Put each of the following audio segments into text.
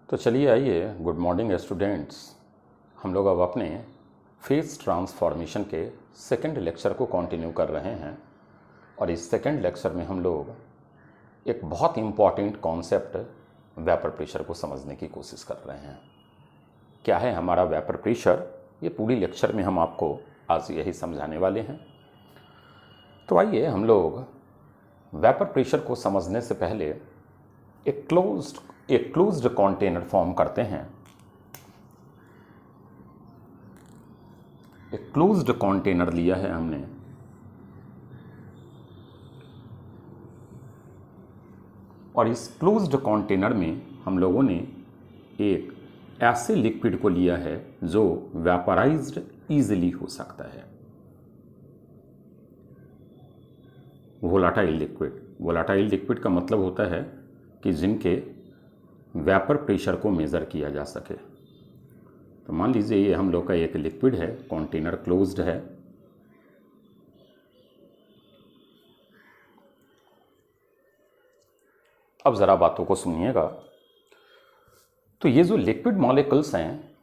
तो चलिए आइए, गुड मॉर्निंग स्टूडेंट्स। हम लोग अब अपने फेज ट्रांसफॉर्मेशन के सेकंड लेक्चर को कंटिन्यू कर रहे हैं और इस सेकंड लेक्चर में हम लोग एक बहुत इम्पॉर्टेंट कॉन्सेप्ट वेपर प्रेशर को समझने की कोशिश कर रहे हैं। क्या है हमारा वेपर प्रेशर, ये पूरी लेक्चर में हम आपको आज यही समझाने वाले हैं। तो आइए हम लोग वेपर प्रेशर को समझने से पहले एक क्लोज्ड कंटेनर फॉर्म करते हैं। एक क्लोज्ड कंटेनर लिया है हमने, और इस क्लोज्ड कंटेनर में हम लोगों ने एक ऐसे लिक्विड को लिया है जो वेपराइज्ड इजीली हो सकता है। वोलाटाइल लिक्विड का मतलब होता है कि जिनके वेपर प्रेशर को मेज़र किया जा सके। तो मान लीजिए ये हम लोग का एक लिक्विड है, कंटेनर क्लोज्ड है। अब ज़रा बातों को सुनिएगा। तो ये जो लिक्विड मॉलिक्यूल्स हैं,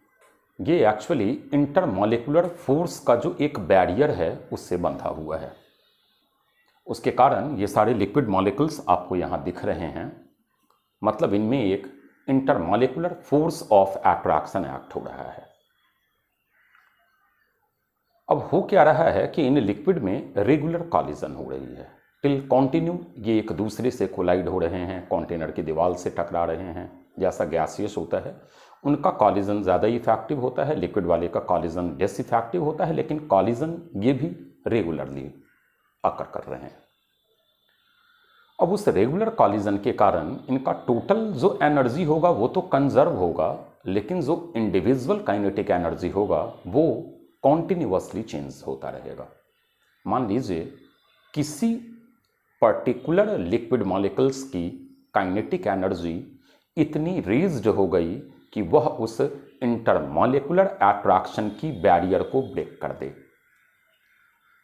ये एक्चुअली इंटरमॉलिक्यूलर फोर्स का जो एक बैरियर है उससे बंधा हुआ है। उसके कारण ये सारे लिक्विड मॉलिक्यूल्स आपको यहाँ दिख रहे हैं। मतलब इनमें एक intermolecular force of attraction act हो रहा है। अब हो क्या रहा है कि इन लिक्विड में रेगुलर कॉलिजन हो रही है, टिल कंटिन्यू ये एक दूसरे से कोलाइड हो रहे हैं, कंटेनर की दीवार से टकरा रहे हैं। जैसा गैसियस होता है उनका कॉलिजन ज़्यादा इफेक्टिव होता है, लिक्विड वाले का कॉलिजन डिस इफेक्टिव होता है, लेकिन कॉलिजन ये भी रेगुलरली अकर कर रहे हैं। अब उस रेगुलर कॉलिजन के कारण इनका टोटल जो एनर्जी होगा वो तो कंजर्व होगा, लेकिन जो इंडिविजुअल काइनेटिक एनर्जी होगा वो कॉन्टिन्यूअसली चेंज होता रहेगा। मान लीजिए किसी पर्टिकुलर लिक्विड मॉलिक्यूल्स की काइनेटिक एनर्जी इतनी रेज्ड हो गई कि वह उस इंटरमॉलिक्यूलर अट्रैक्शन की बैरियर को ब्रेक कर दे।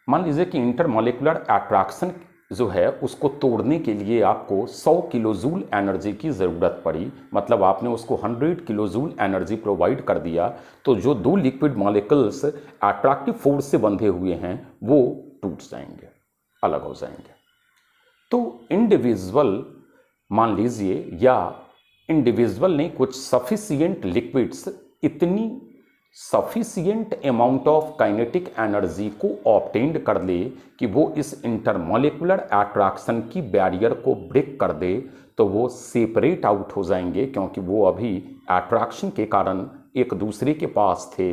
मान लीजिए कि इंटरमॉलिक्यूलर अट्रैक्शन जो है उसको तोड़ने के लिए आपको 100 किलोजूल एनर्जी की ज़रूरत पड़ी। मतलब आपने उसको 100 किलोजूल एनर्जी प्रोवाइड कर दिया, तो जो दो लिक्विड मॉलिक्यूल्स अट्रैक्टिव फोर्स से बंधे हुए हैं वो टूट जाएंगे, अलग हो जाएंगे। तो इंडिविजुअल मान लीजिए, या इंडिविजुअल ने कुछ सफिशिएंट लिक्विड्स इतनी sufficient amount of kinetic energy को ऑब्टेन्ड कर ले कि वो इस इंटरमॉलिक्यूलर अट्रैक्शन की बैरियर को ब्रेक कर दे, तो वो सेपरेट आउट हो जाएंगे, क्योंकि वो अभी अट्रैक्शन के कारण एक दूसरे के पास थे।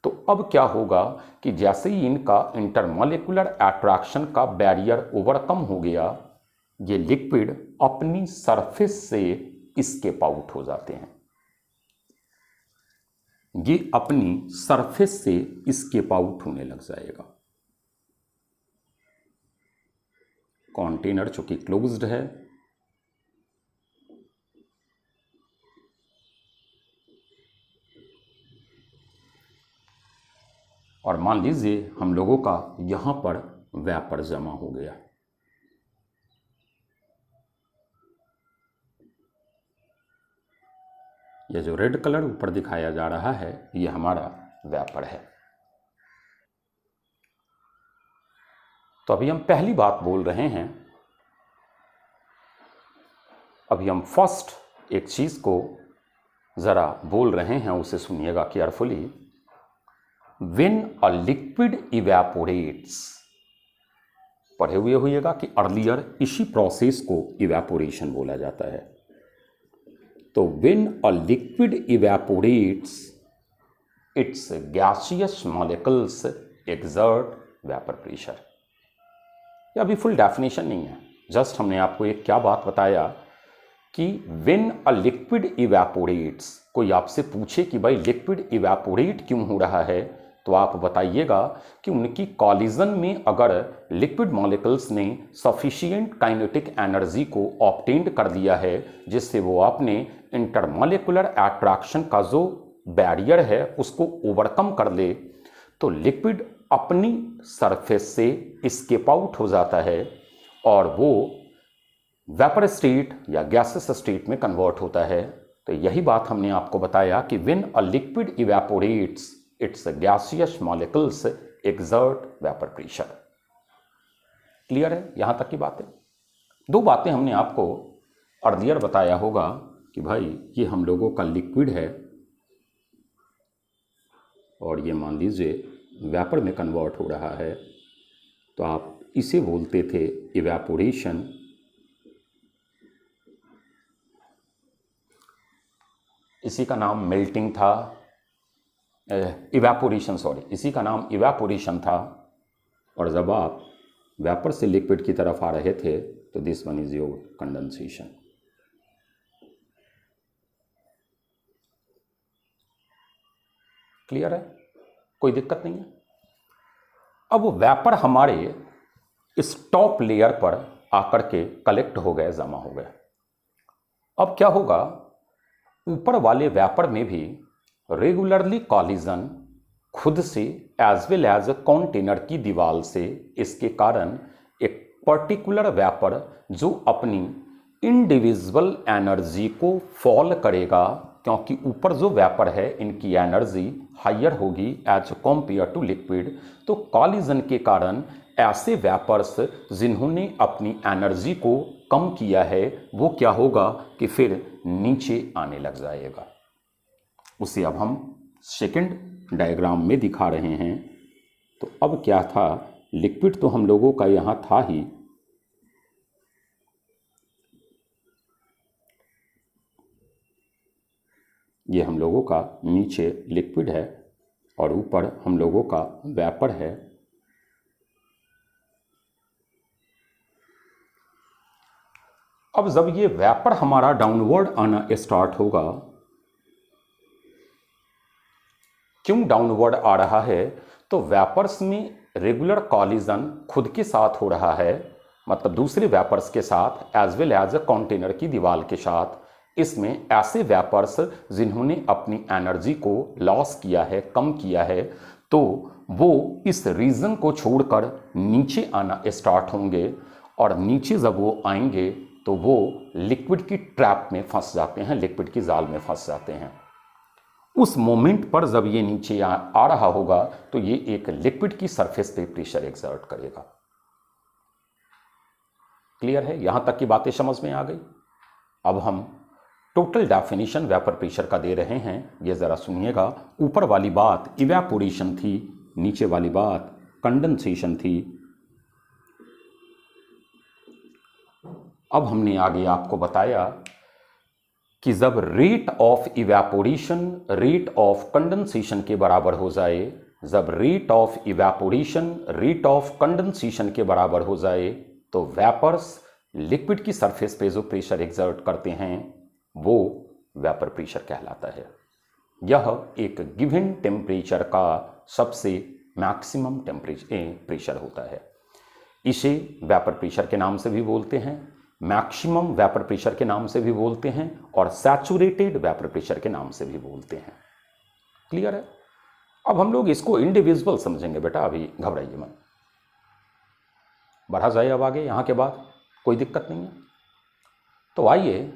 तो अब क्या होगा कि जैसे ही इनका इंटरमॉलिक्यूलर अट्रैक्शन का बैरियर ओवरकम हो गया, ये लिक्विड अपनी सरफेस से एस्केप आउट हो जाते हैं। ये अपनी सरफेस से एस्केप आउट होने लग जाएगा। कंटेनर चूंकि क्लोज्ड है, और मान लीजिए हम लोगों का यहां पर वेपर जमा हो गया। ये जो रेड कलर ऊपर दिखाया जा रहा है ये हमारा वेपर है। तो अभी हम पहली बात बोल रहे हैं। अभी हम फर्स्ट एक चीज को जरा बोल रहे हैं, उसे सुनिएगा carefully. When a liquid evaporates, पढ़े हुए होइएगा कि अर्लियर इसी प्रोसेस को इवेपोरेशन बोला जाता है। तो when a liquid evaporates, its gaseous molecules exert vapor pressure। यह अभी फुल डेफिनेशन नहीं है, जस्ट हमने आपको एक क्या बात बताया कि when a liquid evaporates, कोई आपसे पूछे कि भाई लिक्विड इवेपोरेट क्यों हो रहा है, तो आप बताइएगा कि उनकी कॉलिजन में अगर लिक्विड मॉलिक्यूल्स ने सफिशिएंट काइनेटिक एनर्जी को ऑब्टेन्ड कर दिया है, जिससे वो अपने इंटरमॉलिक्यूलर अट्रैक्शन का जो बैरियर है उसको ओवरकम कर ले, तो लिक्विड अपनी सरफेस से एस्केप आउट हो जाता है और वो वेपर स्टेट या गैसेस स्टेट में कन्वर्ट होता है। तो यही बात हमने आपको बताया कि when a liquid evaporates it's gaseous molecules exert vapour pressure. Clear है यहां तक की बातें? दो बातें हमने आपको अर्लियर बताया होगा कि भाई ये हम लोगों का लिक्विड है और ये मान लीजिए वेपर में कन्वर्ट हो रहा है, तो आप इसे बोलते थे इवेपोरेशन। इसी का नाम मेल्टिंग था, इवेपोरेशन, सॉरी, इसी का नाम इवेपोरेशन था। और जब आप वेपर से लिक्विड की तरफ आ रहे थे तो this one is your condensation. Clear है? कोई दिक्कत नहीं है। अब वो वेपर हमारे इस टॉप लेयर पर आकर के कलेक्ट हो गए, जमा हो गए। अब क्या होगा, ऊपर वाले वेपर में भी रेगुलरली कॉलिजन खुद से एज वेल एज कंटेनर की दीवार से, इसके कारण एक पर्टिकुलर वेपर जो अपनी इंडिविजुअल एनर्जी को फॉल करेगा, क्योंकि ऊपर जो वेपर है इनकी एनर्जी हायर होगी एज कंपेयर टू लिक्विड, तो कॉलिजन के कारण ऐसे वेपर्स जिन्होंने अपनी एनर्जी को कम किया है वो क्या होगा कि फिर नीचे आने लग जाएगा। उसे अब हम सेकंड डायग्राम में दिखा रहे हैं। तो अब क्या था, लिक्विड तो हम लोगों का यहां था ही, ये हम लोगों का नीचे लिक्विड है और ऊपर हम लोगों का वेपर है। अब जब ये वेपर हमारा डाउनवर्ड आना स्टार्ट होगा, क्यों डाउनवर्ड आ रहा है, तो वेपर्स में रेगुलर कॉलिजन खुद के साथ हो रहा है, मतलब दूसरे वेपर्स के साथ एज वेल एज कंटेनर की दीवार के साथ। इसमें ऐसे वेपर्स जिन्होंने अपनी एनर्जी को लॉस किया है, कम किया है, तो वो इस रीजन को छोड़कर नीचे आना स्टार्ट होंगे। और नीचे जब वो आएंगे तो वो लिक्विड की ट्रैप में फंस जाते हैं, लिक्विड की जाल में फंस जाते हैं। उस मोमेंट पर जब ये नीचे आ रहा होगा तो ये एक लिक्विड की सरफेस पे प्रेशर एक्सर्ट करेगा। क्लियर है? यहां तक की बातें समझ में आ गई। अब हम टोटल डेफिनेशन वेपर प्रेशर का दे रहे हैं, ये जरा सुनिएगा। ऊपर वाली बात इवेपोरेशन थी, नीचे वाली बात कंडेंसेशन थी। अब हमने आगे आपको बताया कि जब rate of evaporation rate of condensation के बराबर हो जाए, जब rate of evaporation rate of condensation के बराबर हो जाए, तो वेपर्स लिक्विड की सरफेस पे जो प्रेशर एक्सर्ट करते हैं वो वेपर प्रेशर कहलाता है। यह एक गिवन टेम्परेचर का सबसे मैक्सिमम प्रेशर होता है। इसे वेपर प्रेशर के नाम से भी बोलते हैं, मैक्सिमम वेपर प्रेशर के नाम से भी बोलते हैं और सैचुरेटेड वेपर प्रेशर के नाम से भी बोलते हैं। क्लियर है? अब हम लोग इसको इंडिविजुअल समझेंगे बेटा, अभी घबराइए मत, बढ़ा जाए अब आगे, यहां के बाद कोई दिक्कत नहीं है। तो आइए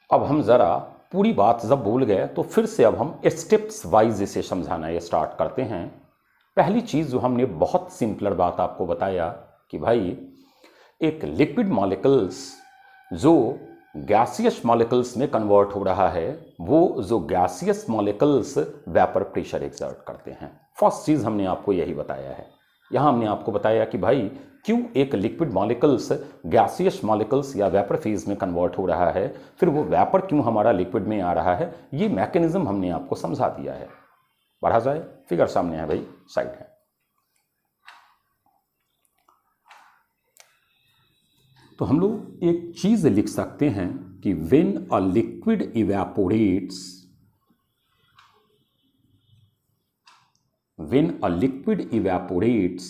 अब हम जरा पूरी बात जब भूल गए तो फिर से अब हम स्टेप्स वाइज इसे समझाना स्टार्ट करते हैं। पहली चीज जो हमने बहुत सिंपलर बात आपको बताया कि भाई एक लिक्विड मॉलिक्यूल्स जो गैसियस मॉलिक्यूल्स में कन्वर्ट हो रहा है, वो जो gaseous molecules vapour pressure exert करते हैं। फर्स्ट चीज हमने आपको यही बताया है। यहां हमने आपको बताया कि भाई क्यों एक लिक्विड मॉलिक्यूल्स गैसियस मॉलिक्यूल्स या वेपर फेज में कन्वर्ट हो रहा है, फिर वो वेपर क्यों हमारा लिक्विड में आ रहा है, ये मैकेनिज्म हमने आपको समझा दिया है। बढ़ा जाए, फिगर सामने है भाई, साइड है। तो हम लोग एक चीज लिख सकते हैं कि when a liquid evaporates, when a liquid evaporates,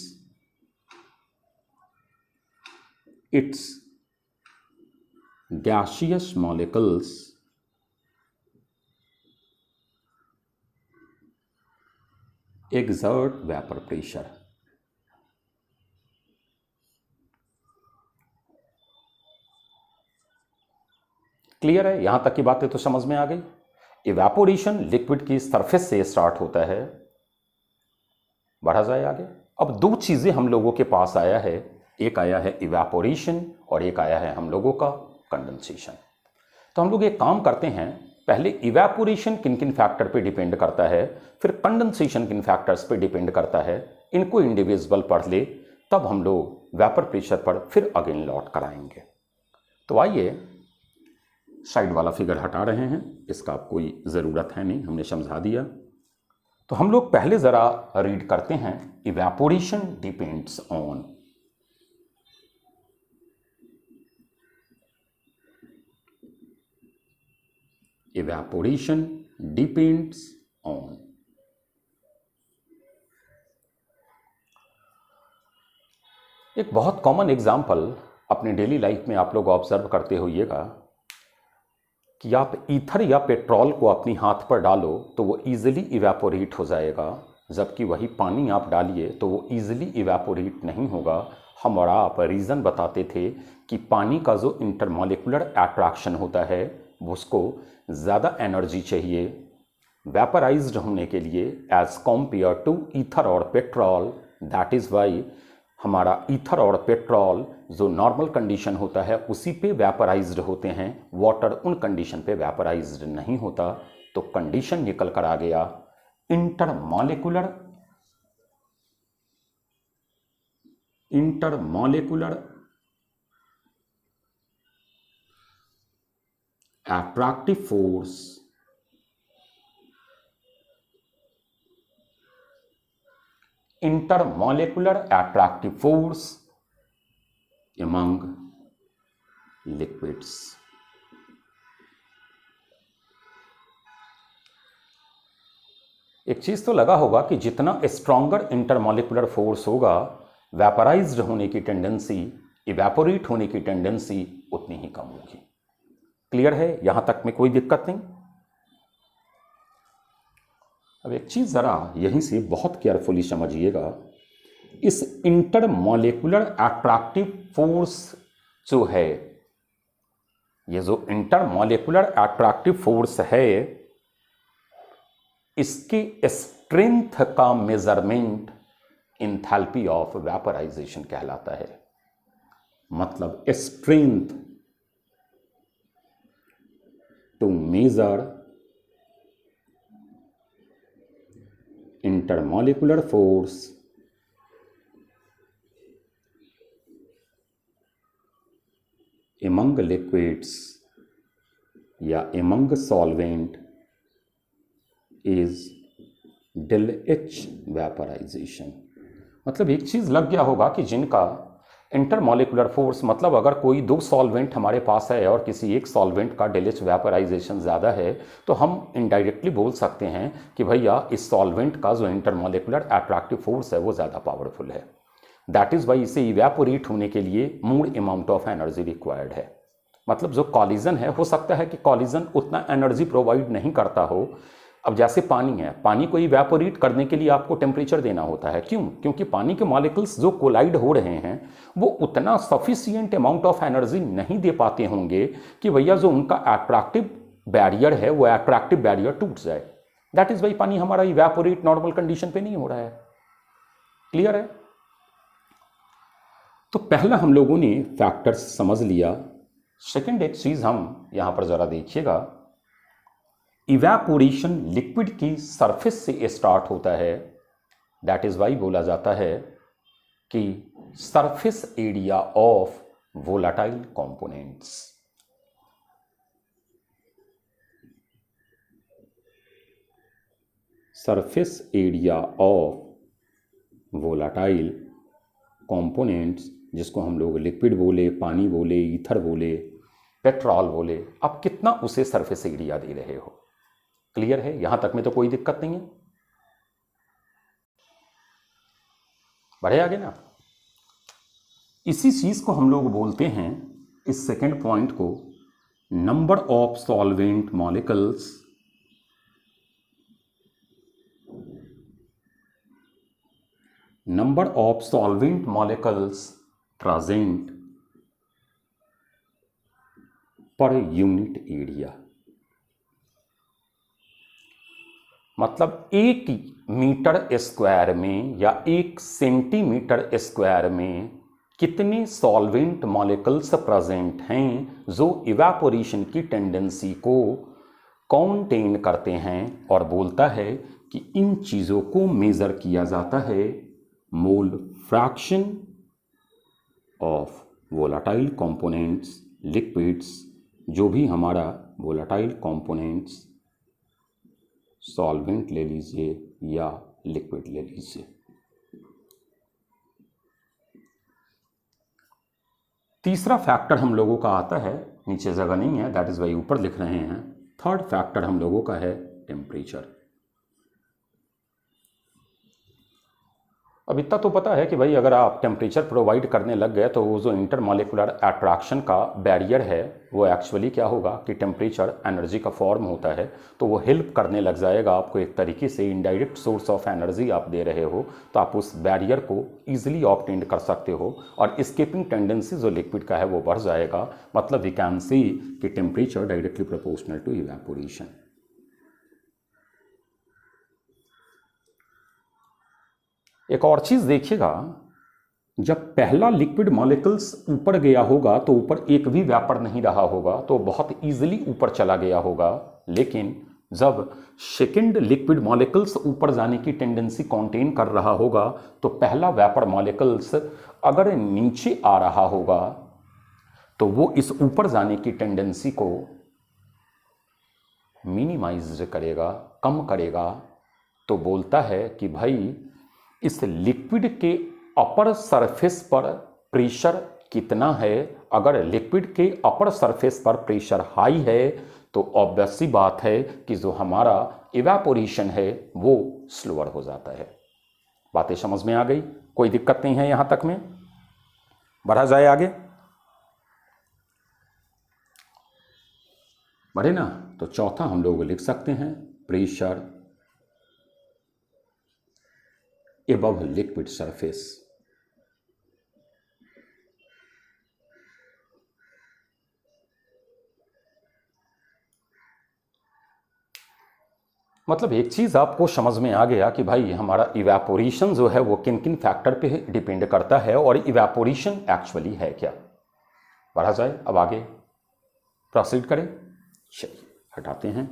its gaseous molecules exert vapor pressure. Clear है? यहां तक की बातें तो समझ में आ गई। इवेपोरेशन लिक्विड की सरफेस से स्टार्ट होता है। बढ़ा जाए आगे। अब दो चीजें हम लोगों के पास आया है, एक आया है इवेपोरेशन और एक आया है हम लोगों का कंडेंसेशन। तो हम लोग एक काम करते हैं, पहले इवेपोरेशन किन किन फैक्टर पे डिपेंड करता है, फिर कंडेंसेशन किन फैक्टर्स पे डिपेंड करता है, इनको इंडिविजुअल पढ़ ले, तब हम लोग वेपर प्रेशर पर फिर अगेन लौट कर आएंगे। तो आइए साइड वाला फिगर हटा रहे हैं, इसका कोई ज़रूरत है नहीं, हमने समझा दिया। तो हम लोग पहले ज़रा रीड करते हैं, evaporation depends on evaporation depends on एक बहुत कॉमन एग्जाम्पल अपने डेली लाइफ में आप लोग ऑब्जर्व करते होइएगा कि आप ईथर या पेट्रोल को अपनी हाथ पर डालो तो वो इजीली इवेपोरेट हो जाएगा, जबकि वही पानी आप डालिए तो वो इजीली इवेपोरेट नहीं होगा। हम और आप रीज़न बताते थे कि पानी का जो इंटरमॉलिकुलर अट्रैक्शन होता है उसको ज़्यादा एनर्जी चाहिए वेपराइज्ड होने के लिए एज कॉम्पेयर टू ईथर और पेट्रोल। दैट इज़ वाई हमारा ईथर और पेट्रोल जो नॉर्मल कंडीशन होता है उसी पे वेपराइज्ड होते हैं, वाटर उन कंडीशन पे वेपराइज्ड नहीं होता। तो कंडीशन निकल कर आ गया intermolecular attractive force among liquids। एक चीज तो लगा होगा कि जितना स्ट्रॉन्गर इंटरमॉलिकुलर फोर्स होगा वेपराइज्ड होने की टेंडेंसी, इवेपोरेट होने की टेंडेंसी उतनी ही कम होगी। क्लियर है? यहां तक में कोई दिक्कत नहीं। अब एक चीज जरा यहीं से बहुत केयरफुली समझिएगा, इस इंटरमॉलिकुलर अट्रैक्टिव फोर्स जो है, ये जो इंटरमॉलिकुलर अट्रैक्टिव फोर्स है, इसके स्ट्रेंथ का मेजरमेंट इंथैल्पी ऑफ वेपराइजेशन कहलाता है। मतलब strength to measure intermolecular force among liquids या among solvent is del H vaporization। मतलब एक चीज लग गया होगा कि जिनका इंटरमॉलिकुलर फोर्स, मतलब अगर कोई दो सॉल्वेंट हमारे पास है और किसी एक सॉल्वेंट का डेल एच वेपराइजेशन ज़्यादा है, तो हम इनडायरेक्टली बोल सकते हैं कि भैया इस सॉल्वेंट का जो इंटरमॉलिकुलर अट्रैक्टिव फोर्स है वो ज़्यादा पावरफुल है। दैट इज़ वाई इसे इवेपोरेट होने के लिए more amount of energy required है। मतलब जो कॉलिजन है, हो सकता है कि कॉलिजन उतना एनर्जी प्रोवाइड नहीं करता हो। अब जैसे पानी है, पानी को इवेपोरेट करने के लिए आपको टेम्परेचर देना होता है। क्यों? क्योंकि पानी के मॉलिक्यूल्स जो कोलाइड हो रहे हैं वो उतना सफिशियंट अमाउंट ऑफ एनर्जी नहीं दे पाते होंगे कि भैया जो उनका अट्रैक्टिव बैरियर है वो अट्रैक्टिव बैरियर टूट जाए। दैट इज वाई पानी हमारा इवेपोरेट नॉर्मल कंडीशन पे नहीं हो रहा है। क्लियर है? तो पहला हम लोगों ने फैक्टर्स समझ लिया। सेकेंड एक चीज हम यहां पर जरा देखिएगा, इवेपोरेशन लिक्विड की सरफेस से स्टार्ट होता है। दैट इज वाई बोला जाता है कि surface area of volatile components. Surface area of volatile components, जिसको हम लोग लिक्विड बोले, पानी बोले, ईथर बोले, पेट्रोल बोले, आप कितना उसे सरफेस एरिया दे रहे हो। क्लियर है? यहां तक में तो कोई दिक्कत नहीं है। बढ़े आगे ना। इसी चीज को हम लोग बोलते हैं, इस सेकेंड पॉइंट को, number of solvent molecules present per unit area. मतलब 1 मीटर स्क्वायर में या 1 सेंटीमीटर स्क्वायर में कितने सॉल्वेंट मॉलिक्यूल्स प्रेजेंट हैं जो इवेपोरेशन की टेंडेंसी को कॉन्टेन करते हैं, और बोलता है कि इन चीज़ों को मेज़र किया जाता है mole fraction of volatile components liquids, जो भी हमारा वोलाटाइल कंपोनेंट्स सॉल्वेंट ले लीजिए या लिक्विड ले लीजिए। तीसरा फैक्टर हम लोगों का आता है, नीचे जगह नहीं है दैट इज वाई ऊपर लिख रहे हैं। थर्ड फैक्टर हम लोगों का है टेम्परेचर। अब इतना तो पता है कि भाई अगर आप टेम्परेचर प्रोवाइड करने लग गए तो वो जो इंटरमॉलिकुलर अट्रैक्शन का बैरियर है वो एक्चुअली क्या होगा कि टेम्परेचर एनर्जी का फॉर्म होता है, तो वो हेल्प करने लग जाएगा आपको एक तरीके से। इनडायरेक्ट सोर्स ऑफ एनर्जी आप दे रहे हो तो आप उस बैरियर को ईजिली ऑब्टेन कर सकते हो और स्केपिंग टेंडेंसी जो लिक्विड का है वो बढ़ जाएगा। मतलब वी कैन सी कि temperature directly proportional to evaporation. एक और चीज़ देखिएगा, जब पहला लिक्विड मॉलिक्यूल्स ऊपर गया होगा तो ऊपर एक भी व्यापर नहीं रहा होगा, तो बहुत इजीली ऊपर चला गया होगा। लेकिन जब सेकेंड लिक्विड मॉलिक्यूल्स ऊपर जाने की टेंडेंसी कॉन्टेन कर रहा होगा तो पहला व्यापर मॉलिक्यूल्स अगर नीचे आ रहा होगा तो वो इस ऊपर जाने की टेंडेंसी को मिनिमाइज करेगा, कम करेगा। तो बोलता है कि भाई इस लिक्विड के अपर सरफेस पर प्रेशर कितना है। अगर लिक्विड के अपर सरफेस पर प्रेशर हाई है तो ऑब्वियस सी बात है कि जो हमारा इवेपोरेशन है वो स्लोअर हो जाता है। बातें समझ में आ गई? कोई दिक्कत नहीं है यहां तक में? बढ़ा जाए आगे? बढ़े ना? तो चौथा हम लोग लिख सकते हैं प्रेशर above liquid surface। मतलब एक चीज़ आपको समझ में आ गया कि भाई हमारा इवेपोरेशन जो है वो किन किन फैक्टर पे डिपेंड करता है और इवेपोरेशन एक्चुअली है क्या। बढ़ा जाए अब आगे प्रोसीड करें। चलिए हटाते हैं।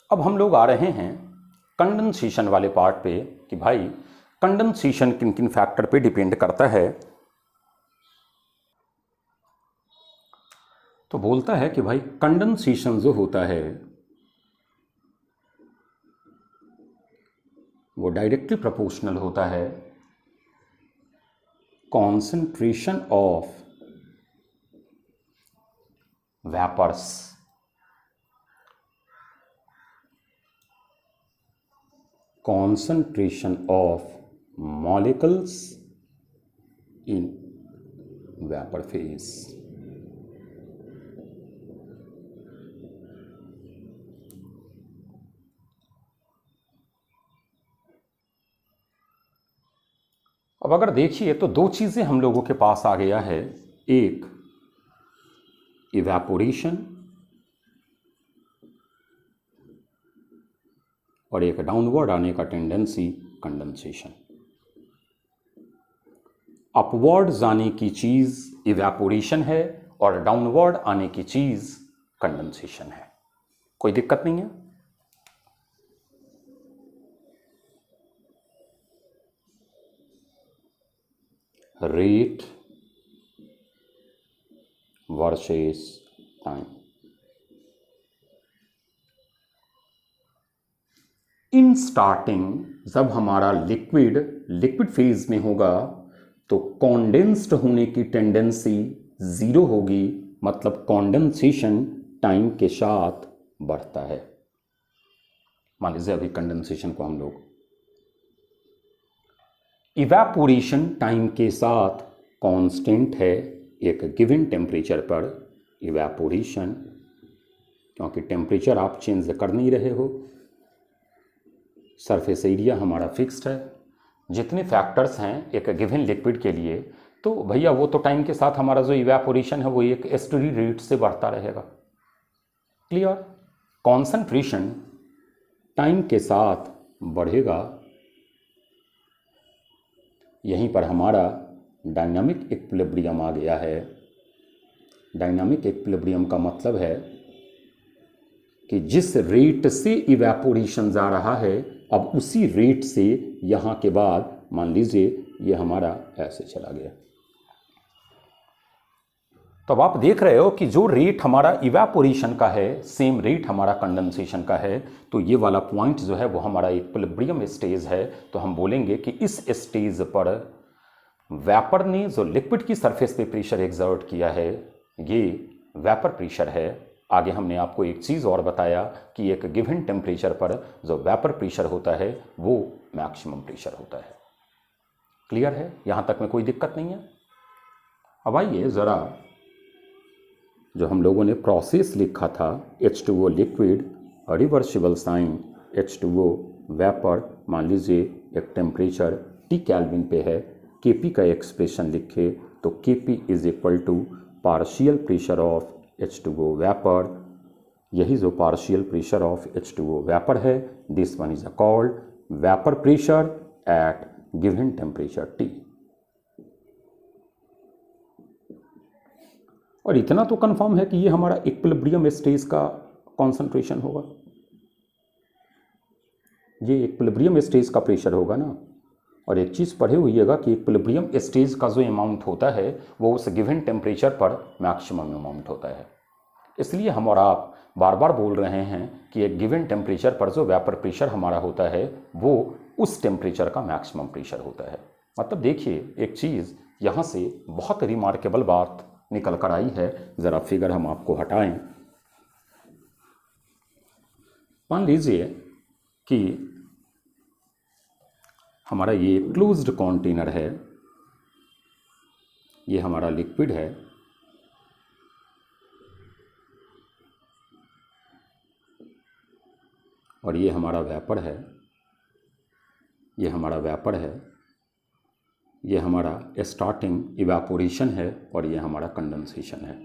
अब हम लोग आ रहे हैं कंडेंसेशन वाले पार्ट पे कि भाई कंडेंसेशन किन किन फैक्टर पे डिपेंड करता है। तो बोलता है कि भाई कंडेंसेशन जो होता है वो डायरेक्टली प्रोपोर्शनल होता है concentration of vapours concentration of molecules in vapor phase। अब अगर देखिए तो दो चीज़ें हम लोगों के पास आ गया है, एक इवेपोरेशन और एक डाउनवर्ड आने का टेंडेंसी कंडेंसेशन। अपवर्ड जाने की चीज़ इवेपोरेशन है और डाउनवर्ड आने की चीज़ कंडेंसेशन है। कोई दिक्कत नहीं है? Rate versus time. In starting जब हमारा लिक्विड फेज में होगा तो कॉन्डेंस्ड होने की टेंडेंसी 0 होगी, मतलब कॉन्डेंसेशन टाइम के साथ बढ़ता है। मान लीजिए अभी कंडेंसेशन को हम लोग इवेपोरेशन टाइम के साथ कांस्टेंट है एक गिवन टेम्परेचर पर, इवेपोरेशन, क्योंकि टेम्परेचर आप चेंज कर नहीं रहे हो, सरफेस एरिया हमारा फिक्स्ड है। जितने फैक्टर्स हैं एक गिवन लिक्विड के लिए, तो भैया वो तो टाइम के साथ हमारा जो इवेपोरेशन है वो एक एस्टरी रेट से बढ़ता रहेगा। क्लियर? कॉन्सेंट्रेशन टाइम के साथ बढ़ेगा। यहीं पर हमारा डायनामिक इक्विलिब्रियम आ गया है। डायनामिक इक्विलिब्रियम का मतलब है कि जिस रेट से इवेपोरेशन जा रहा है, अब उसी रेट से यहाँ के बाद मान लीजिए ये हमारा ऐसे चला गया, तो अब आप देख रहे हो कि जो रेट हमारा इवेपोरेशन का है सेम रेट हमारा कंडेंसेशन का है। तो ये वाला पॉइंट जो है वो हमारा इक्विलिब्रियम स्टेज है। तो हम बोलेंगे कि इस स्टेज पर वेपर ने जो लिक्विड की सरफेस पे प्रेशर एग्जर्ट किया है ये वेपर प्रेशर है। आगे हमने आपको एक चीज़ और बताया कि एक गिवन टेम्परेचर पर जो वेपर प्रेशर होता है वो मैक्सिमम प्रेशर होता है। क्लियर है? यहाँ तक में कोई दिक्कत नहीं है। अब आइए ज़रा जो हम लोगों ने प्रोसेस लिखा था H2O liquid, reversible sign, H2O vapour, मान लीजिए एक टेम्परेचर T केल्विन पे है, Kp का एक्सप्रेशन लिखे तो Kp is equal to partial pressure of H2O vapour. यही जो partial pressure of H2O vapour है, this one is called vapour pressure at given temperature T। और इतना तो कंफर्म है कि ये हमारा इक्विलिब्रियम स्टेज का कॉन्सेंट्रेशन होगा, ये इक्विलिब्रियम स्टेज का प्रेशर होगा ना। और एक चीज़ पढ़े हुईएगा कि इक्विलिब्रियम स्टेज का जो अमाउंट होता है वो उस गिवन टेम्परेचर पर मैक्सिमम अमाउंट होता है। इसलिए हम और आप बार बार बोल रहे हैं कि एक गिवन टेम्परेचर पर जो वेपर प्रेशर हमारा होता है वो उस टेम्परेचर का मैक्सिमम प्रेशर होता है। मतलब देखिए एक चीज़ यहाँ से बहुत रिमार्केबल बात निकल कर आई है। ज़रा फिगर हम आपको हटाएं। मान लीजिए कि हमारा ये क्लोज्ड कंटेनर है, ये हमारा लिक्विड है, और ये हमारा वेपर है, ये हमारा वेपर है, ये हमारा स्टार्टिंग इवेपोरेशन है और ये हमारा कंडेंसेशन है।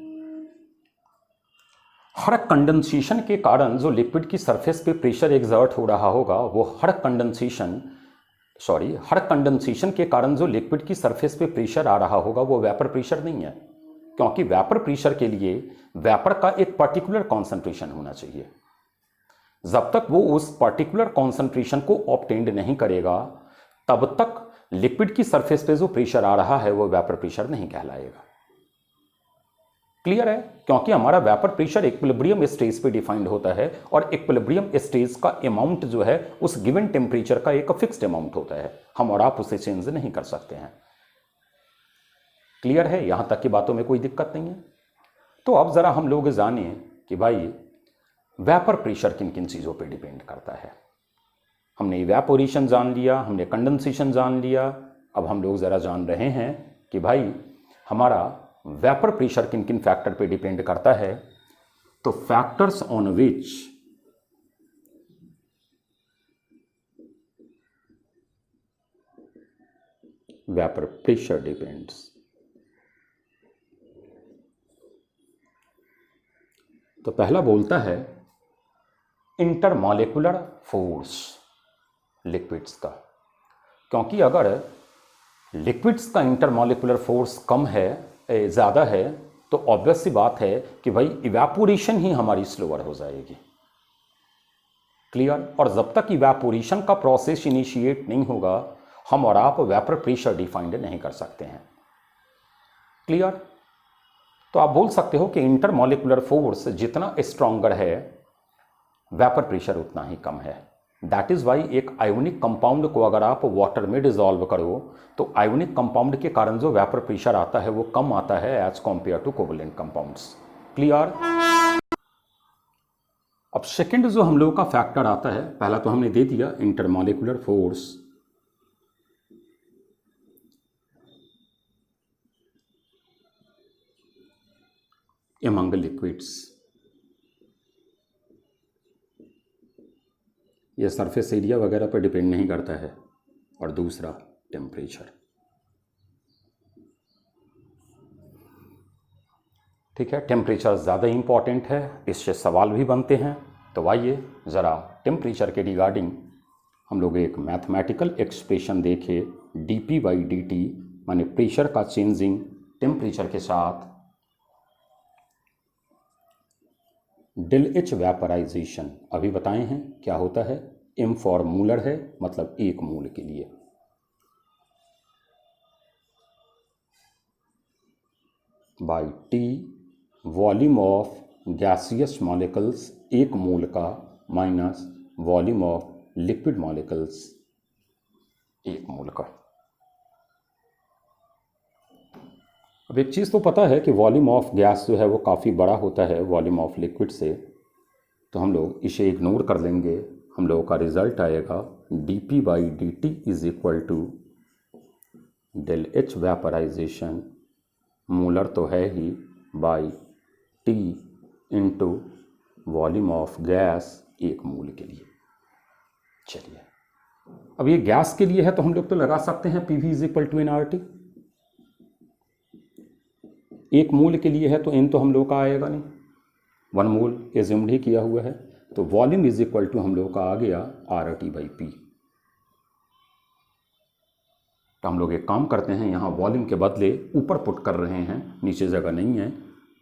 हर कंडेंसेशन के कारण जो लिक्विड की सरफेस पे प्रेशर एग्जर्ट हो रहा होगा वो हर कंडेंसेशन के कारण जो लिक्विड की सरफेस पे प्रेशर आ रहा होगा वो वेपर प्रेशर नहीं है, क्योंकि वेपर प्रेशर के लिए वेपर का एक पर्टिकुलर कॉन्सेंट्रेशन होना चाहिए। जब तक वो उस पर्टिकुलर कॉन्सेंट्रेशन को ऑब्टेन्ड नहीं करेगा तब तक लिक्विड की सरफेस पे जो प्रेशर आ रहा है वो वेपर प्रेशर नहीं कहलाएगा। क्लियर है? क्योंकि हमारा वेपर प्रेशर इक्विलिब्रियम स्टेज पे डिफाइंड होता है और इक्विलिब्रियम स्टेज का अमाउंट जो है उस गिवन टेम्परेचर का एक फिक्स्ड अमाउंट होता है, हम और आप उसे चेंज नहीं कर सकते हैं। क्लियर है? यहां तक की बातों में कोई दिक्कत नहीं है। तो अब जरा हम लोग जाने कि भाई वेपर प्रेशर किन किन चीजों पर डिपेंड करता है। हमने इवेपोरेशन जान लिया, हमने कंडेंसेशन जान लिया, अब हम लोग ज़रा जान रहे हैं कि भाई हमारा वेपर प्रेशर किन किन फैक्टर पे डिपेंड करता है। तो factors on which vapour pressure depends. तो पहला बोलता है इंटरमॉलिक्यूलर फोर्स लिक्विड्स का, क्योंकि अगर लिक्विड्स का इंटरमॉलिक्यूलर फोर्स कम है, ज़्यादा है, तो ऑब्वियस सी बात है कि भाई इवेपोरेशन ही हमारी स्लोअर हो जाएगी। क्लियर? और जब तक इवेपोरेशन का प्रोसेस इनिशिएट नहीं होगा हम और आप वेपर प्रेशर डिफाइंड नहीं कर सकते हैं। क्लियर? तो आप बोल सकते हो कि इंटरमॉलिक्यूलर फोर्स जितना स्ट्रॉन्गर है वेपर प्रेशर उतना ही कम है। दैट इज वाई एक आयोनिक कंपाउंड को अगर आप वाटर में डिजॉल्व करो तो आयोनिक कंपाउंड के कारण जो वेपर प्रेशर आता है वो कम आता है as compare to covalent compounds. Clear? अब सेकंड जो हम लोग का फैक्टर आता है, पहला तो हमने दे दिया इंटरमॉलिक्यूलर फोर्स, एमंग लिक्विड्स। यह सरफेस एरिया वगैरह पर डिपेंड नहीं करता है। और दूसरा टेम्परेचर। ठीक है, टेम्परेचर ज़्यादा इम्पॉर्टेंट है, इससे सवाल भी बनते हैं। तो आइए ज़रा टेम्परेचर के रिगार्डिंग हम लोग एक मैथमेटिकल एक्सप्रेशन देखे। dp/dt माने प्रेशर का चेंजिंग टेम्परेचर के साथ ΔH वेपराइजेशन अभी बताए हैं क्या होता है। m फॉर मूलर है, मतलब एक मूल के लिए। By T volume of gaseous molecules एक मोल का minus volume of liquid molecules एक मोल का। अब एक चीज़ तो पता है कि वॉल्यूम ऑफ गैस जो है वो काफ़ी बड़ा होता है वॉल्यूम ऑफ लिक्विड से, तो हम लोग इसे इग्नोर कर लेंगे। हम लोगों का रिजल्ट आएगा dp/dt is equal to ΔH vaporisation, molar तो है ही, by T into volume of gas एक मोल के लिए। चलिए, अब ये गैस के लिए है तो हम लोग तो लगा सकते हैं PV is equal to nRT। एक मोल के लिए है तो n तो हम लोग का आएगा नहीं, 1 मोल एज्यूम्ड ही किया हुआ है। तो वॉल्यूम इज इक्वल टू हम लोग का आ गया RT/P। तो हम लोग एक काम करते हैं, यहाँ वॉल्यूम के बदले ऊपर पुट कर रहे हैं, नीचे जगह नहीं है।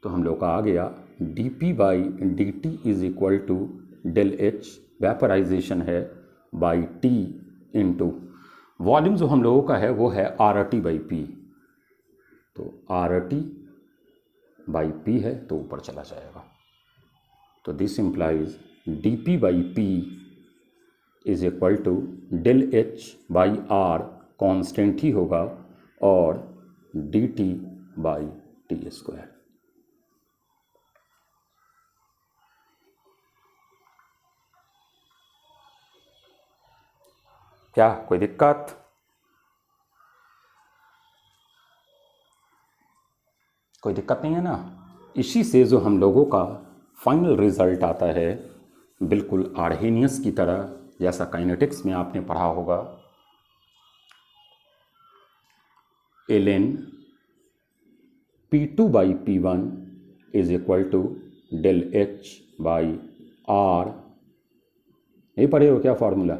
तो हम लोग का आ गया dp/dt is equal to ΔH vaporization है बाई T इंटू वॉल्यूम जो हम लोगों का है वो है RT/P। तो RT/P है तो ऊपर चला जाएगा। तो this implies dp/P is equal to ΔH/R constant ही होगा और dt/t²। क्या कोई दिक्कत? कोई दिक्कत नहीं है ना? इसी से जो हम लोगों का फाइनल रिजल्ट आता है बिल्कुल आर्हेनियस की तरह, जैसा काइनेटिक्स में आपने पढ़ा होगा। ln P2/P1 is equal to ΔH/R। नहीं पढ़े हो क्या फॉर्मूला?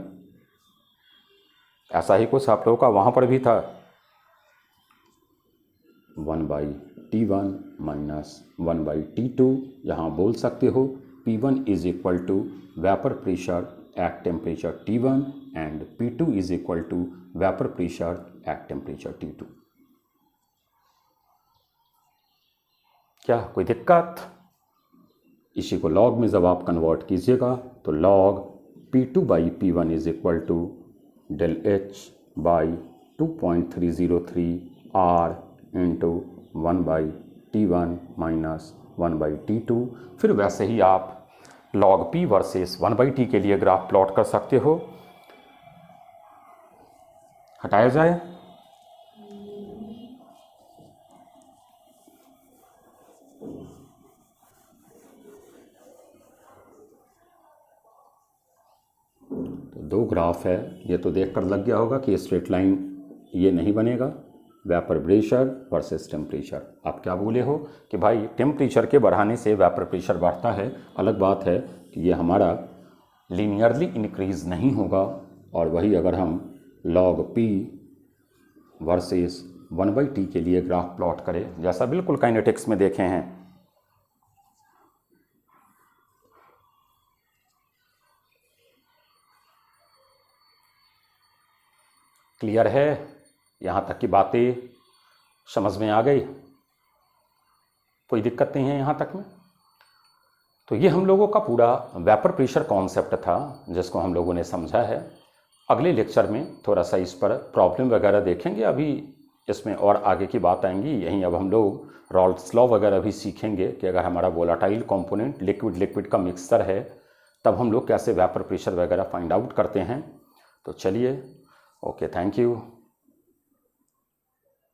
ऐसा ही कुछ आप लोगों का वहाँ पर भी था, 1/T1 माइनस 1/T2। यहाँ बोल सकते हो P1 is equal to vapour pressure at temperature T1 and P2 is equal to vapour pressure at temperature T2। क्या कोई दिक्कत? इसी को लॉग में जब आप कन्वर्ट कीजिएगा तो log P2/P1 is equal to ΔH/2.303 R into 1/T1 minus 1/T2। फिर वैसे ही आप log P वर्सेस 1/T के लिए ग्राफ प्लॉट कर सकते हो। हटाया जाए। तो 2 ग्राफ है, ये तो देखकर लग गया होगा कि स्ट्रेट लाइन ये नहीं बनेगा। Vapour pressure versus temperature. आप क्या बोले हो कि भाई टेम्परेचर के बढ़ाने से वेपर प्रेशर बढ़ता है, अलग बात है कि ये हमारा लीनियरली इंक्रीज नहीं होगा। और वही अगर हम log P वर्सेस 1/T के लिए ग्राफ प्लॉट करें, जैसा बिल्कुल काइनेटिक्स में देखे हैं, क्लियर है? यहाँ तक की बातें समझ में आ गई? कोई दिक्कत नहीं है यहाँ तक में? तो ये हम लोगों का पूरा वेपर प्रेशर कॉन्सेप्ट था जिसको हम लोगों ने समझा है। अगले लेक्चर में थोड़ा सा इस पर प्रॉब्लम वगैरह देखेंगे। अभी इसमें और आगे की बात आएंगी। यहीं अब हम लोग रॉल्स लॉ वगैरह भी सीखेंगे कि अगर हमारा वोलाटाइल कंपोनेंट लिक्विड का मिक्सचर है तब हम लोग कैसे वेपर प्रेशर वगैरह फाइंड आउट करते हैं। तो चलिए, ओके, थैंक यू।